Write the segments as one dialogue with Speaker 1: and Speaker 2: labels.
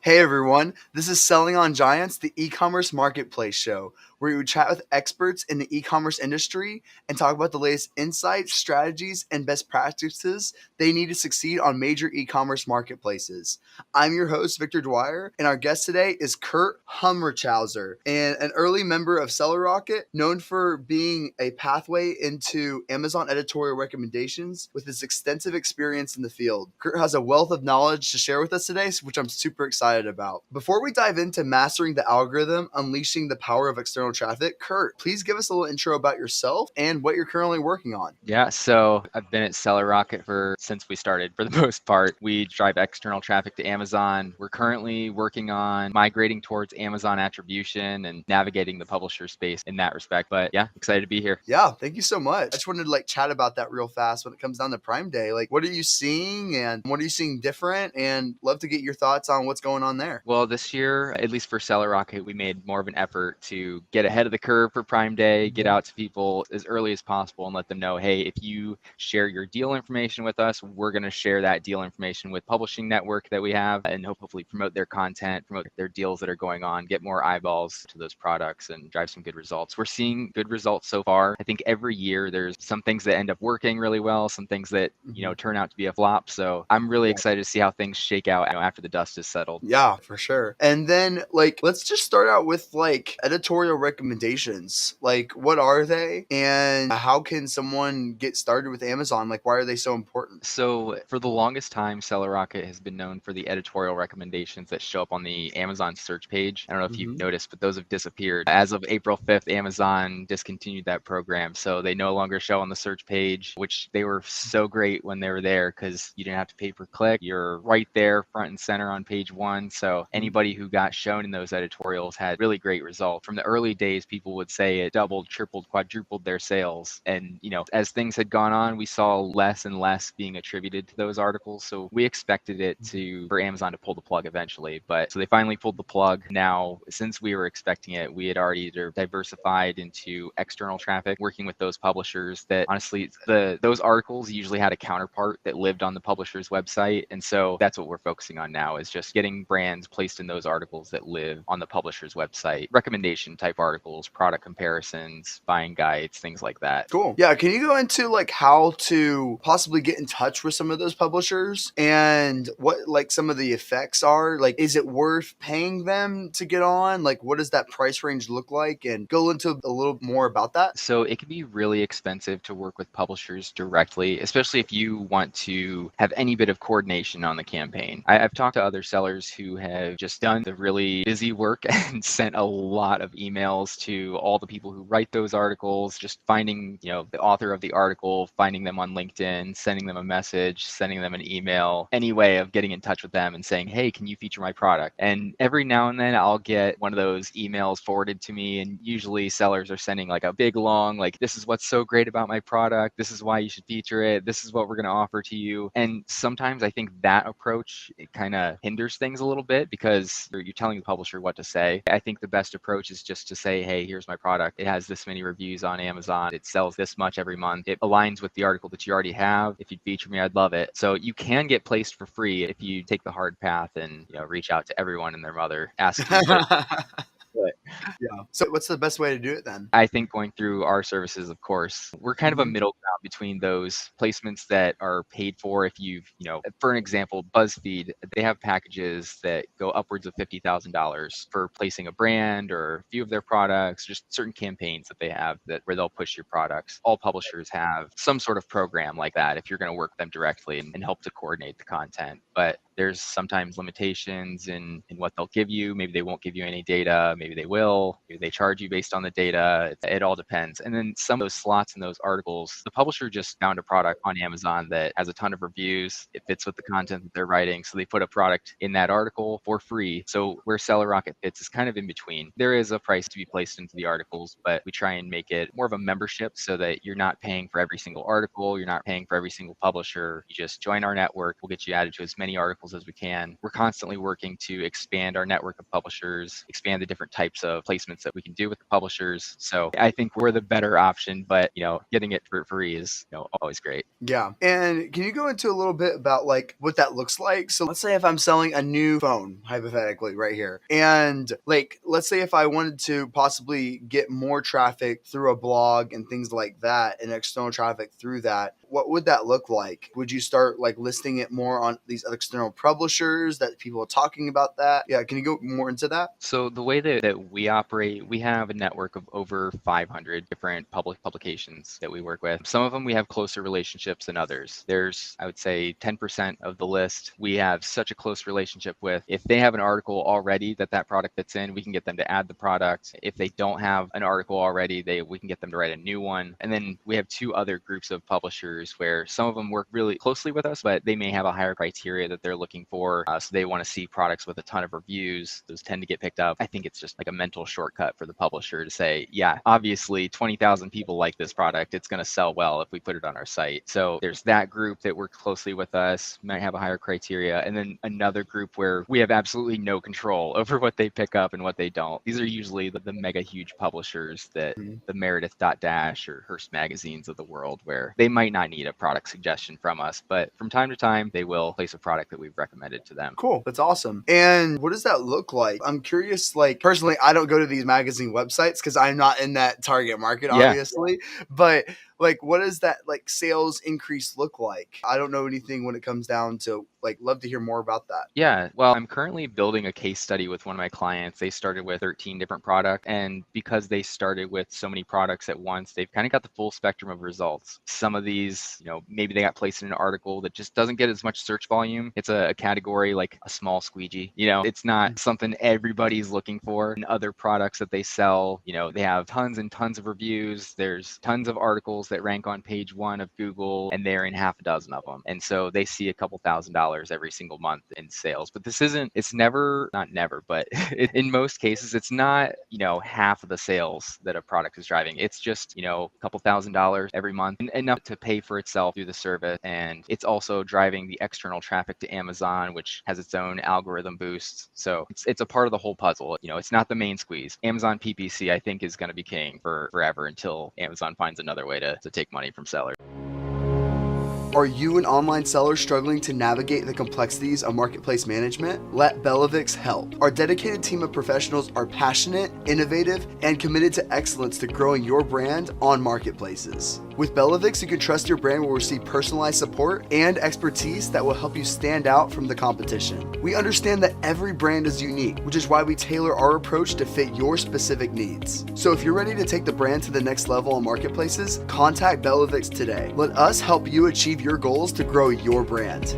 Speaker 1: Hey everyone, this is Selling on Giants, the e-commerce marketplace show, where we chat with experts in the e-commerce industry and talk about the latest insights, strategies, and best practices they need to succeed on major e-commerce marketplaces. I'm your host, Victor Dwyer, and our guest today is Curt Humrichouser, and an early member of Seller Rocket, known for being a pathway into Amazon editorial recommendations with his extensive experience in the field. Curt has a wealth of knowledge to share with us today, which I'm super excited about. Before we dive into mastering the algorithm, unleashing the power of external traffic, Curt, please give us a little intro about yourself and what you're currently working on.
Speaker 2: Yeah, so I've been at Seller Rocket since we started. For the most part, we drive external traffic to Amazon. We're currently working on migrating towards Amazon attribution and navigating the publisher space in that respect. But yeah, excited to be here.
Speaker 1: Yeah, thank you so much. I just wanted to chat about that real fast when it comes down to Prime Day. What are you seeing and what are you seeing different? And love to get your thoughts on what's going on there.
Speaker 2: Well, this year, at least for Seller Rocket, we made more of an effort to get ahead of the curve for Prime Day, get out to people as early as possible and let them know, hey, if you share your deal information with us, we're going to share that deal information with publishing network that we have and hopefully promote their content, promote their deals that are going on, get more eyeballs to those products and drive some good results. We're seeing good results so far. I think every year there's some things that end up working really well, some things that, turn out to be a flop. So I'm really excited to see how things shake out after the dust is settled.
Speaker 1: Yeah, for sure. And then let's just start out with editorial recommendations. What are they and how can someone get started with Amazon? Why are they so important?
Speaker 2: So for the longest time, Seller Rocket has been known for the editorial recommendations that show up on the Amazon search page. I don't know if you've noticed, but those have disappeared. As of April 5th, Amazon discontinued that program. So they no longer show on the search page, which they were so great when they were there because you didn't have to pay per click. You're right there front and center on page one. So anybody who got shown in those editorials had really great results. From the early days, people would say it doubled, tripled, quadrupled their sales. And, as things had gone on, we saw less and less being attributed to those articles. So we expected it for Amazon to pull the plug eventually. But so they finally pulled the plug. Now, since we were expecting it, we had already diversified into external traffic, working with those publishers that honestly, those articles usually had a counterpart that lived on the publisher's website. And so that's what we're focusing on now is just getting brands placed in those articles that live on the publisher's website. Recommendation type articles, product comparisons, buying guides, things like that.
Speaker 1: Cool. Yeah, can you go into how to possibly get in touch with some of those publishers and what some of the effects are? Is it worth paying them to get on? What does that price range look like? And go into a little more about that.
Speaker 2: So it can be really expensive to work with publishers directly, especially if you want to have any bit of coordination on the campaign. I've talked to other sellers who have just done the really busy work and sent a lot of emails to all the people who write those articles, just finding, the author of the article, finding them on LinkedIn, sending them a message, sending them an email, any way of getting in touch with them and saying, hey, can you feature my product? And every now and then I'll get one of those emails forwarded to me. And usually sellers are sending a big long, this is what's so great about my product. This is why you should feature it. This is what we're going to offer to you. And sometimes I think that approach, it kind of hinders things a little bit because you're telling the publisher what to say. I think the best approach is just to say, hey, here's my product. It has this many reviews on Amazon. It sells this much every month. It aligns with the article that you already have. If you'd feature me, I'd love it. So you can get placed for free if you take the hard path and reach out to everyone and their mother asking for But
Speaker 1: Yeah. So what's the best way to do it then?
Speaker 2: I think going through our services, of course, we're kind of a middle ground between those placements that are paid for. If for an example, BuzzFeed, they have packages that go upwards of $50,000 for placing a brand or a few of their products, just certain campaigns that they have where they'll push your products. All publishers have some sort of program like that if you're going to work with them directly and help to coordinate the content. But there's sometimes limitations in what they'll give you. Maybe they won't give you any data. Maybe they will. Maybe they charge you based on the data. It all depends. And then some of those slots in those articles, the publisher just found a product on Amazon that has a ton of reviews. It fits with the content that they're writing. So they put a product in that article for free. So where Seller Rocket fits is kind of in between. There is a price to be placed into the articles, but we try and make it more of a membership so that you're not paying for every single article. You're not paying for every single publisher. You just join our network. We'll get you added to as many articles as we can. We're constantly working to expand our network of publishers, expand the different types of placements that we can do with the publishers. So I think we're the better option, but getting it for free is always great.
Speaker 1: Yeah. And can you go into a little bit about like what that looks like? So let's say if I'm selling a new phone, hypothetically, right here, and like let's say if I wanted to possibly get more traffic through a blog and things like that, and external traffic through that, what would that look like? Would you start like listing it more on these external publishers that people are talking about that? Yeah, can you go more into that?
Speaker 2: So the way that we operate, we have a network of over 500 different public publications that we work with. Some of them we have closer relationships than others. There's, I would say, 10% of the list we have such a close relationship with. If they have an article already that product fits in, we can get them to add the product. If they don't have an article already, we can get them to write a new one. And then we have two other groups of publishers where some of them work really closely with us, but they may have a higher criteria that they're looking for. So they want to see products with a ton of reviews. Those tend to get picked up. I think it's just like a mental shortcut for the publisher to say, yeah, obviously 20,000 people like this product. It's going to sell well if we put it on our site. So there's that group that works closely with us, might have a higher criteria. And then another group where we have absolutely no control over what they pick up and what they don't. These are usually the mega huge publishers that the Meredith Dash or Hearst magazines of the world, where they might not need a product suggestion from us, but from time to time, they will place a product that we've recommended to them.
Speaker 1: Cool. That's awesome. And what does that look like? I'm curious, like personally, I don't go to these magazine websites because I'm not in that target market,
Speaker 2: Yeah.
Speaker 1: obviously. But like, what does that like sales increase look like? I don't know anything when it comes down to like, love to hear more about that.
Speaker 2: Yeah, well, I'm currently building a case study with one of my clients. They started with 13 different products, and because they started with so many products at once, they've kind of got the full spectrum of results. Some of these, maybe they got placed in an article that just doesn't get as much search volume. It's a category like a small squeegee. It's not something everybody's looking for. And other products that they sell, they have tons and tons of reviews. There's tons of articles that rank on page 1 of Google, and they're in half a dozen of them. And so they see a couple $1,000s every single month in sales. But it's never, not never, but in most cases, it's not, half of the sales that a product is driving. It's just, a couple $1,000s every month, enough to pay for itself through the service. And it's also driving the external traffic to Amazon, which has its own algorithm boosts. So it's a part of the whole puzzle. It's not the main squeeze. Amazon PPC, I think, is going to be king for forever until Amazon finds another way to take money from sellers.
Speaker 1: Are you an online seller struggling to navigate the complexities of marketplace management? Let Bellavix help. Our dedicated team of professionals are passionate, innovative, and committed to excellence to growing your brand on marketplaces. With Bellavix, you can trust your brand will receive personalized support and expertise that will help you stand out from the competition. We understand that every brand is unique, which is why we tailor our approach to fit your specific needs. So if you're ready to take the brand to the next level on marketplaces, contact Bellavix today. Let us help you achieve your goals to grow your brand.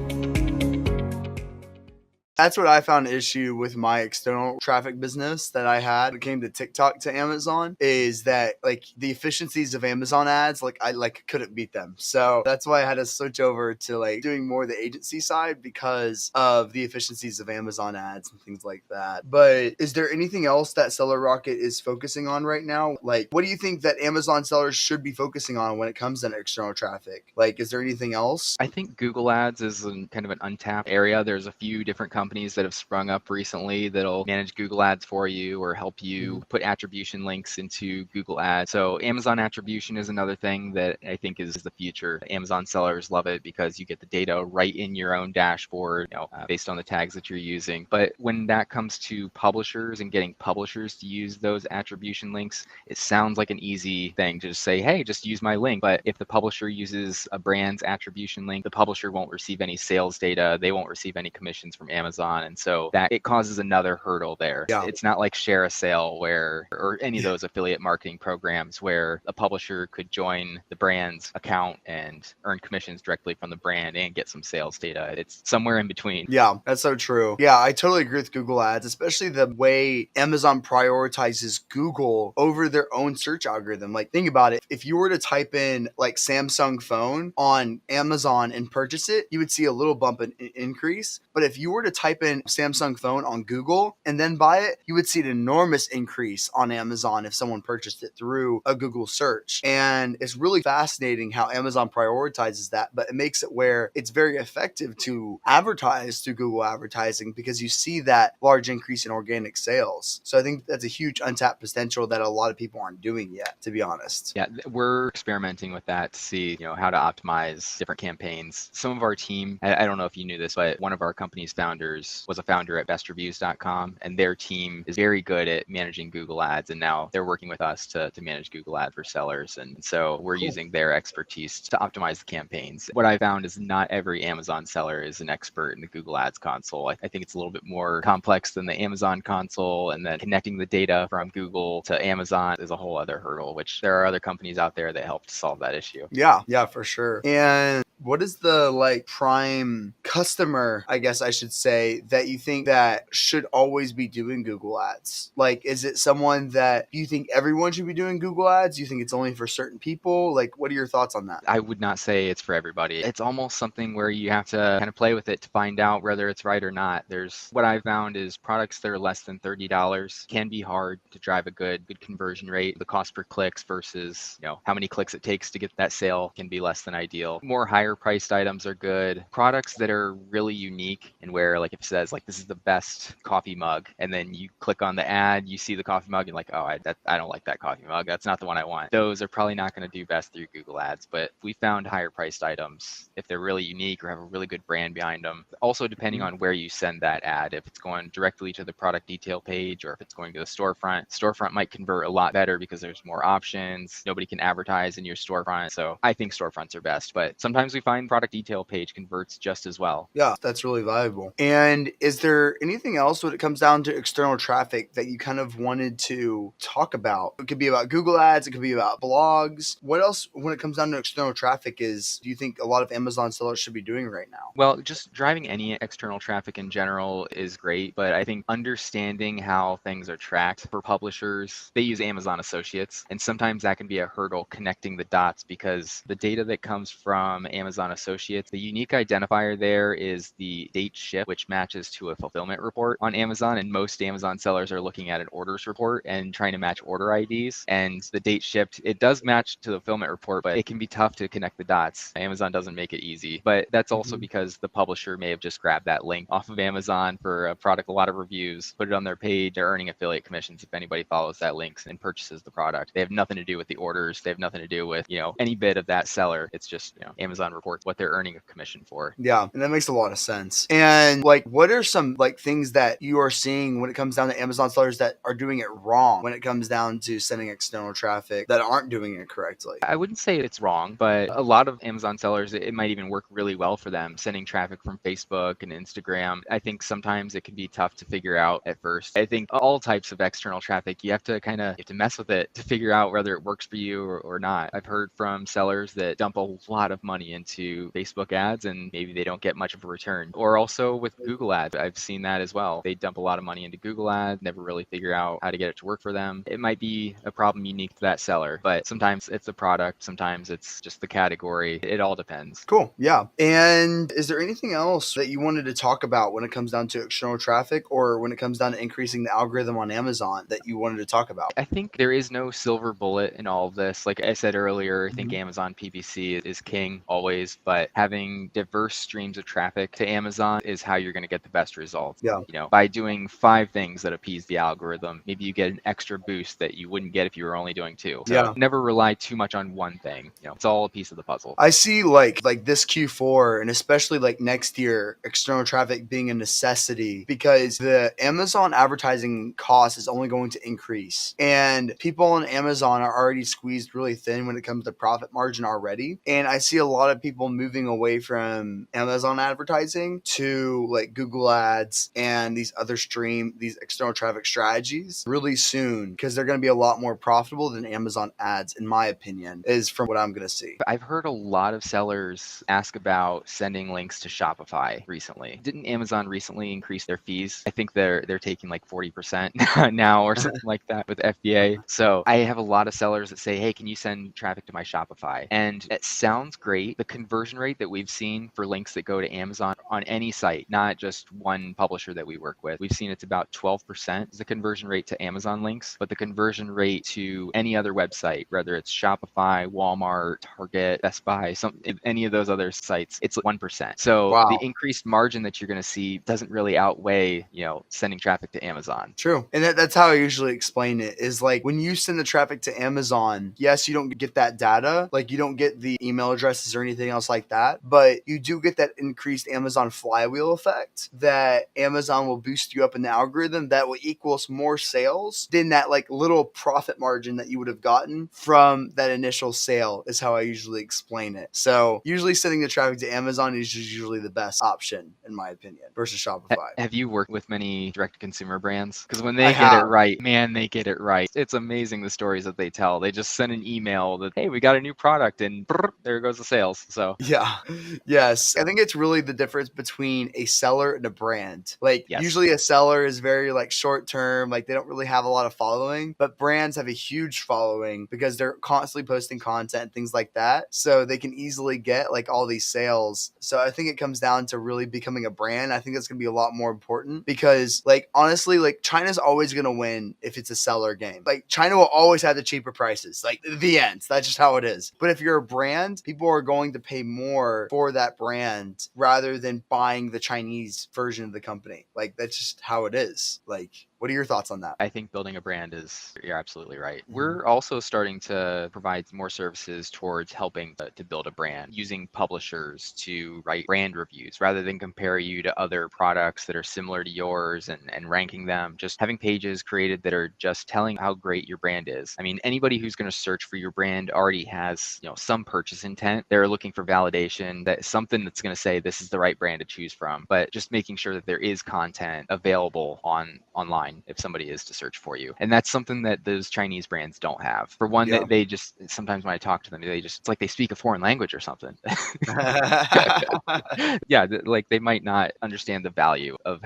Speaker 1: That's what I found an issue with my external traffic business that I had when it came to TikTok to Amazon, is that like the efficiencies of Amazon ads, like I couldn't beat them. So that's why I had to switch over to like doing more of the agency side because of the efficiencies of Amazon ads and things like that. But is there anything else that Seller Rocket is focusing on right now? Like, what do you think that Amazon sellers should be focusing on when it comes to external traffic? Like, is there anything else?
Speaker 2: I think Google Ads is kind of an untapped area. There's a few different companies that have sprung up recently that'll manage Google Ads for you or help you put attribution links into Google Ads. So Amazon attribution is another thing that I think is the future. Amazon sellers love it because you get the data right in your own dashboard, based on the tags that you're using. But when that comes to publishers and getting publishers to use those attribution links, it sounds like an easy thing to just say, hey, just use my link. But if the publisher uses a brand's attribution link, the publisher won't receive any sales data. They won't receive any commissions from Amazon. And so that it causes another hurdle there.
Speaker 1: Yeah.
Speaker 2: It's not like Share a Sale or any of those affiliate marketing programs where a publisher could join the brand's account and earn commissions directly from the brand and get some sales data. It's somewhere in between.
Speaker 1: Yeah, that's so true. Yeah, I totally agree with Google Ads, especially the way Amazon prioritizes Google over their own search algorithm. Like, think about it. If you were to type in like Samsung phone on Amazon and purchase it, you would see a little bump in increase. But if you were to type type in Samsung phone on Google and then buy it, you would see an enormous increase on Amazon if someone purchased it through a Google search. And it's really fascinating how Amazon prioritizes that, but it makes it where it's very effective to advertise through Google advertising because you see that large increase in organic sales. So I think that's a huge untapped potential that a lot of people aren't doing yet, to be honest.
Speaker 2: Yeah, we're experimenting with that to see, how to optimize different campaigns. Some of our team, I don't know if you knew this, but one of our company's founders was a founder at bestreviews.com, and their team is very good at managing Google Ads, and now they're working with us to manage Google Ads for sellers. And so we're
Speaker 1: Cool.
Speaker 2: using their expertise to optimize the campaigns. What I found is not every Amazon seller is an expert in the Google Ads console. I think it's a little bit more complex than the Amazon console, and then connecting the data from Google to Amazon is a whole other hurdle, which there are other companies out there that help to solve that issue.
Speaker 1: Yeah, for sure. And what is the prime customer, I guess I should say, that you think that should always be doing Google Ads? Is it someone that you think everyone should be doing Google Ads? You think it's only for certain people? What are your thoughts on that?
Speaker 2: I would not say it's for everybody. It's almost something where you have to kind of play with it to find out whether it's right or not. What I found is products that are less than $30 can be hard to drive a good conversion rate. The cost per clicks versus, how many clicks it takes to get that sale can be less than ideal. More higher priced items are good. Products that are really unique and where if it says this is the best coffee mug, and then you click on the ad, you see the coffee mug and oh, I don't like that coffee mug. That's not the one I want. Those are probably not going to do best through Google Ads, but we found higher priced items if they're really unique or have a really good brand behind them. Also, depending on where you send that ad, if it's going directly to the product detail page or if it's going to the storefront might convert a lot better because there's more options. Nobody can advertise in your storefront. So I think storefronts are best, but sometimes we find product detail page converts just as well.
Speaker 1: Yeah, that's really valuable. And is there anything else when it comes down to external traffic that you kind of wanted to talk about? It could be about Google Ads, it could be about blogs. What else when it comes down to external traffic do you think a lot of Amazon sellers should be doing right now?
Speaker 2: Well, just driving any external traffic in general is great, but I think understanding how things are tracked for publishers, they use Amazon Associates, and sometimes that can be a hurdle connecting the dots because the data that comes from Amazon Associates, the unique identifier there is the date shipped, which matches to a fulfillment report on Amazon, and most Amazon sellers are looking at an orders report and trying to match order IDs, and the date shipped, it does match to the fulfillment report, but it can be tough to connect the dots. Amazon doesn't make it easy, but that's also because the publisher may have just grabbed that link off of Amazon for a product, a lot of reviews, put it on their page. They're earning affiliate commissions if anybody follows that link and purchases the product. They have nothing to do with the orders. They have nothing to do with, any bit of that seller. It's just, Amazon reports what they're earning a commission for.
Speaker 1: Yeah, and that makes a lot of sense. And what are some things that you are seeing when it comes down to Amazon sellers that are doing it wrong when it comes down to sending external traffic that aren't doing it correctly?
Speaker 2: I wouldn't say it's wrong, but a lot of Amazon sellers, it might even work really well for them, sending traffic from Facebook and Instagram. I think sometimes it can be tough to figure out at first. I think all types of external traffic, you have to mess with it to figure out whether it works for you or not. I've heard from sellers that dump a lot of money into Facebook ads and maybe they don't get much of a return. Or also with Google ads, I've seen that as well. They dump a lot of money into Google ads, never really figure out how to get it to work for them. It might be a problem unique to that seller, but sometimes it's the product, sometimes it's just the category. It all depends.
Speaker 1: Cool. Yeah. And is there anything else that you wanted to talk about when it comes down to external traffic or when it comes down to increasing the algorithm on Amazon that you wanted to talk about?
Speaker 2: I think there is no silver bullet in all of this. Like I said earlier, I think Amazon PPC is king always, but having diverse streams of traffic to Amazon is how you're going to get the best results.
Speaker 1: Yeah.
Speaker 2: By doing 5 things that appease the algorithm, maybe you get an extra boost that you wouldn't get if you were only doing 2. So never rely too much on one thing. It's all a piece of the puzzle.
Speaker 1: I see like this Q4 and especially next year, external traffic being a necessity because the Amazon advertising cost is only going to increase. And people on Amazon are already squeezed really thin when it comes to profit margin already. And I see a lot of people moving away from Amazon advertising to Google ads and these external traffic strategies really soon because they're going to be a lot more profitable than Amazon ads, in my opinion, is from what I'm going to see.
Speaker 2: I've heard a lot of sellers ask about sending links to Shopify recently. Didn't Amazon recently increase their fees? I think they're taking 40% now or something like that with FBA. So I have a lot of sellers that say, hey, can you send traffic to my Shopify? And it sounds great. The conversion rate that we've seen for links that go to Amazon on any site, not not just one publisher that we work with. We've seen it's about 12% is the conversion rate to Amazon links, but the conversion rate to any other website, whether it's Shopify, Walmart, Target, Best Buy, any of those other sites, it's 1%. So the
Speaker 1: Wow.
Speaker 2: increased margin that you're going to see doesn't really outweigh, sending traffic to Amazon.
Speaker 1: True. And that's how I usually explain it is like when you send the traffic to Amazon, yes, you don't get that data. Like you don't get the email addresses or anything else like that, but you do get that increased Amazon flywheel effect that Amazon will boost you up in the algorithm that will equals more sales than that like little profit margin that you would have gotten from that initial sale is how I usually explain it. So usually sending the traffic to Amazon is usually the best option in my opinion versus Shopify.
Speaker 2: Have you worked with many direct-to-consumer brands? Because when
Speaker 1: I
Speaker 2: they get it
Speaker 1: have.
Speaker 2: right, man, they get it right. It's amazing the stories that they tell. They just send an email that, hey, we got a new product, and brrr, there goes the sales. So
Speaker 1: Yeah. Yes. I think it's really the difference between a seller and a brand. Like
Speaker 2: yes,
Speaker 1: usually a seller is very like short term, like they don't really have a lot of following, but brands have a huge following because they're constantly posting content and things like that. So they can easily get like all these sales. So I think it comes down to really becoming a brand. I think that's going to be a lot more important because like honestly, like China's always going to win if it's a seller game. Like China will always have the cheaper prices. Like the end. That's just how it is. But if you're a brand, people are going to pay more for that brand rather than buying the Chinese version of the company. Like that's just how it is. Like what are your thoughts on that?
Speaker 2: I think building a brand you're absolutely right.
Speaker 1: Mhm.
Speaker 2: We're also starting to provide more services towards helping to build a brand using publishers to write brand reviews rather than compare you to other products that are similar to yours and ranking them. Just having pages created that are just telling how great your brand is. I mean, anybody who's going to search for your brand already has, some purchase intent. They're looking for validation that something that's going to say this is the right brand to choose from, but just making sure that there is content available online if somebody is to search for you. And that's something that those Chinese brands don't have. For one,
Speaker 1: Yeah.
Speaker 2: they just sometimes when I talk to them, it's like they speak a foreign language or something. Yeah, like they might not understand the value of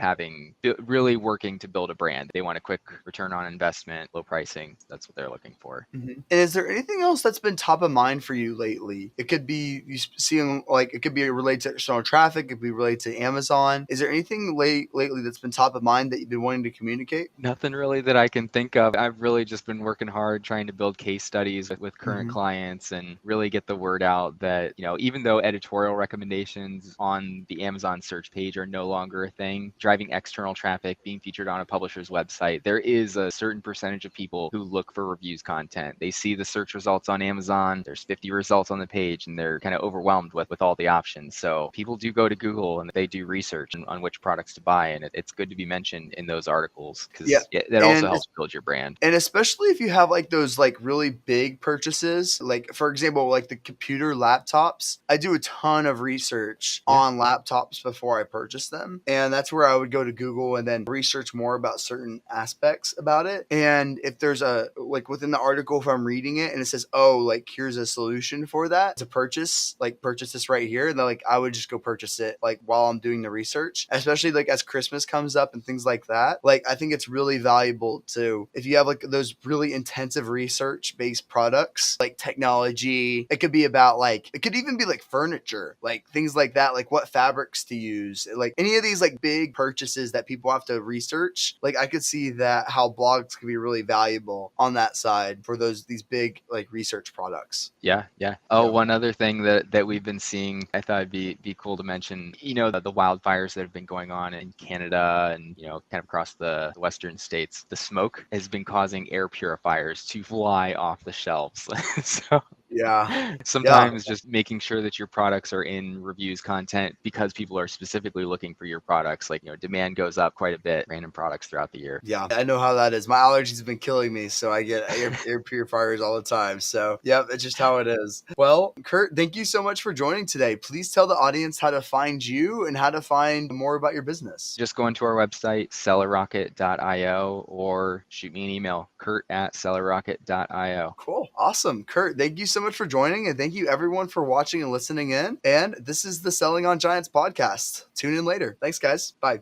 Speaker 2: really working to build a brand. They want a quick return on investment, low pricing. That's what they're looking for.
Speaker 1: Mhm. And is there anything else that's been top of mind for you lately? It could be you seeing like it could be related to external traffic, it could be related to Amazon. Is there anything lately that's been top of mind that you've been wanting to communicate?
Speaker 2: Nothing really that I can think of. I've really just been working hard trying to build case studies with current
Speaker 1: Mhm.
Speaker 2: clients and really get the word out that, even though editorial recommendations on the Amazon search page are no longer a thing, driving external traffic, being featured on a publisher's website, there is a certain percentage of people who look for reviews content. They see the search results on Amazon, there's 50 results on the page, and they're kind of overwhelmed with all the options. So people do go to Google and they do research on which products to buy, and it's good to be mentioned in those articles
Speaker 1: Yeah.
Speaker 2: because that also
Speaker 1: And
Speaker 2: helps build your brand.
Speaker 1: And especially if you have like those like really big purchases, like for example, like the computer laptops, I do a ton of research
Speaker 2: Yeah.
Speaker 1: on laptops before I purchase them. And that's where I would go to Google and then research more about certain aspects about it. And if there's a like within the article, if I'm reading it and it says, oh, like here's a solution for that to purchase, like purchase this right here, then like I would just go purchase it like while I'm doing the research, especially like as Christmas comes up and things like that. Like I think it's really valuable to if you have like those really intensive research based products like technology. It could be about like it could even be like furniture, like things like that, like what fabrics to use, like any of these like big purchases that people have to research. Like I could see that how blogs could be really valuable on that side for these big like research products.
Speaker 2: Yeah, yeah. Oh,
Speaker 1: Yeah.
Speaker 2: one other thing that we've been seeing, I thought it'd be cool to mention, the wildfires that have been going on in Canada and, kind of across the western states. The smoke has been causing air purifiers to fly off the shelves. So
Speaker 1: Yeah. Yeah.
Speaker 2: sometimes just making sure that your products are in reviews content because people are specifically looking for your products. Like, demand goes up quite a bit, random products throughout the year.
Speaker 1: Yeah, I know how that is. My allergies have been killing me, so I get air purifiers all the time. So, yep, it's just how it is. Well, Curt, thank you so much for joining today. Please tell the audience how to find you and how to find more about your business.
Speaker 2: Just go into our website, sellerrocket.io, or shoot me an email, kurt@sellerrocket.io.
Speaker 1: Cool. Awesome. Curt, thank you so much for joining, and thank you everyone for watching and listening in. And this is the Selling on Giants podcast. Tune in later. Thanks, guys. Bye.